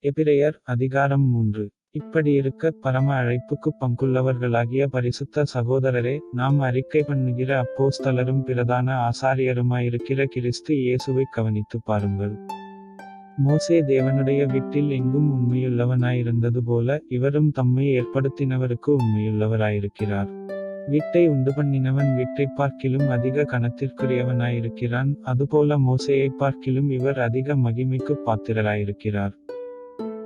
எபிரெயர் அதிகாரம் 3. இப்படியிருக்க பரம அழைப்புக்குப் பங்குள்ளவர்களாகிய பரிசுத்த சகோதரரே, நாம் அறிக்கை பண்ணுகிற அப்போஸ்தலரும் பிரதான ஆசாரியருமாயிருக்கிற கிறிஸ்து இயேசுவைக் கவனித்துப் பாருங்கள். மோசே தேவனுடைய வீட்டில் எங்கும் உண்மையுள்ளவனாயிருந்தது போல, இவரும் தம்மை ஏற்படுத்தினவருக்கு உண்மையுள்ளவராயிருக்கிறார். வீட்டை உண்டுபண்ணினவன் வீட்டைப் பார்க்கிலும் அதிக கனத்திற்குரியவனாயிருக்கிறான், அதுபோல மோசேயைப் பார்க்கிலும் இவர் அதிக மகிமைக்குப் பாத்திரராயிருக்கிறார்.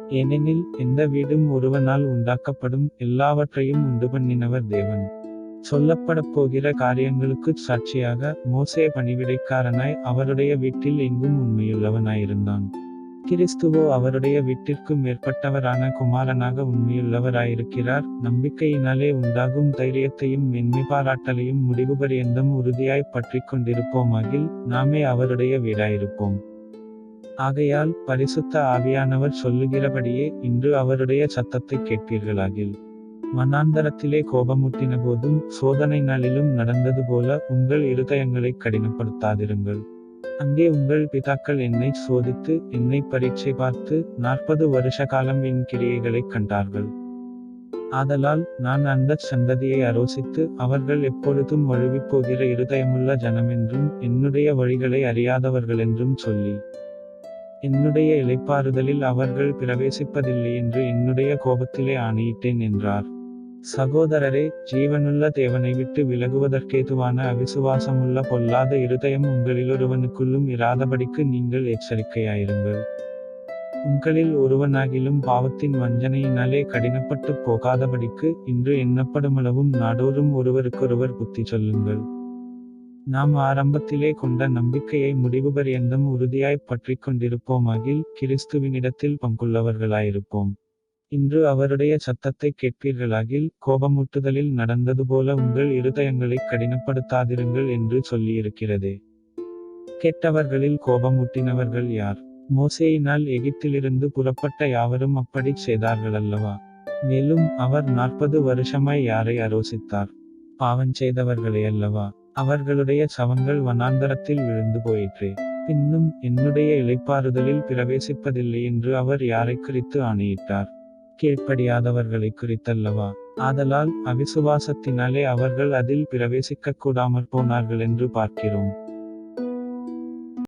ஏனெனில் எந்த வீடும் ஒருவனால் உண்டாக்கப்படும், எல்லாவற்றையும் உண்டுபண்ணினவர் தேவன். சொல்லப்படப்போகிற காரியங்களுக்குச் சாட்சியாக, மோசே பணிவிடைக்காரனாய் அவருடைய வீட்டில் எங்கும் உண்மையுள்ளவனாயிருந்தான். கிறிஸ்துவோ அவருடைய வீட்டிற்கு மேற்பட்டவரான குமாரனாக உண்மையுள்ளவராயிருக்கிறார். நம்பிக்கையினாலே உண்டாகும் தைரியத்தையும் மேன்மை பாராட்டலையும் முடிவு பரியந்தம் உறுதியாய்ப் பற்றிக் கொண்டிருப்போமாகில், நாமே அவருடைய வீடாயிருப்போம். ஆகையால் பரிசுத்த ஆவியானவர் சொல்லுகிறபடியே இன்று அவருடைய சத்தத்தைக் கேட்பீர்களாகில். வனாந்தரத்திலே கோபமூட்டின போதும் சோதனை நாளிலும் நடந்தது போல உங்கள் இருதயங்களைக் கடினப்படுத்தாதிருங்கள். அங்கே உங்கள் பிதாக்கள் என்னைச் சோதித்து என்னைப் பரீட்சை பார்த்து 40 வருஷ காலம் என் கிரியைகளைக் கண்டார்கள். ஆதலால் நான் அந்தச் சந்ததியை அரோசித்து, அவர்கள் எப்பொழுதும் வழுவிப்போகிற இருதயமுள்ள ஜனமென்றும் என்னுடைய வழிகளை அறியாதவர்களென்றும் சொல்லி, என்னுடைய இளைப்பாறுதலில் அவர்கள் பிரவேசிப்பதில்லையென்று என்னுடைய கோபத்திலே ஆணையிட்டேன் என்றார். சகோதரரே, ஜீவனுள்ள தேவனை விட்டு விலகுவதற்கேதுவான அவிசுவாசமுள்ள பொல்லாத இருதயம் உங்களிலொருவனுக்குள்ளும் இராதபடிக்கு நீங்கள் எச்சரிக்கையாயிருங்கள். உங்களில் ஒருவனாகிலும் பாவத்தின் வஞ்சனையினாலே கடினப்பட்டுப் போகாதபடிக்கு இன்று எண்ணப்படுமளவும் நாடோறும் ஒருவருக்கொருவர் புத்தி சொல்லுங்கள். நாம் ஆரம்பத்திலே கொண்ட நம்பிக்கையை முடிவு பரியந்தம் உறுதியாய்ப் பற்றிக் கொண்டிருப்போமாகில், கிறிஸ்துவினிடத்தில் பங்குள்ளவர்களாயிருப்போம். இன்று அவருடைய சத்தத்தைக் கேட்பீர்களாகில், கோபமூட்டுதலில் நடந்தது போல உங்கள் இருதயங்களைக் கடினப்படுத்தாதிருங்கள் என்று சொல்லியிருக்கிறதே. கெட்டவர்களில் கோபமூட்டினவர்கள் யார்? மோசேயினால் எகிப்திலிருந்து புறப்பட்ட யாவரும் அப்படிச் செய்தார்களல்லவா? மேலும் அவர் 40 வருஷமாய் யாரை அரோசித்தார்? பாவஞ்செய்தவர்களையல்லவா? அவர்களுடைய சவங்கள் வனாந்தரத்தில் விழுந்து போயிற்றே. பின்னும் என்னுடைய இளைப்பாறுதலில் பிரவேசிப்பதில்லை என்று அவர் யாரைக் குறித்து ஆணையிட்டார்? கீழ்ப்படியாதவர்களைக் குறித்தல்லவா? ஆதலால் அவிசுவாசத்தினாலே அவர்கள் அதில் பிரவேசிக்கக் கூடாமற் போனார்களென்று பார்க்கிறோம்.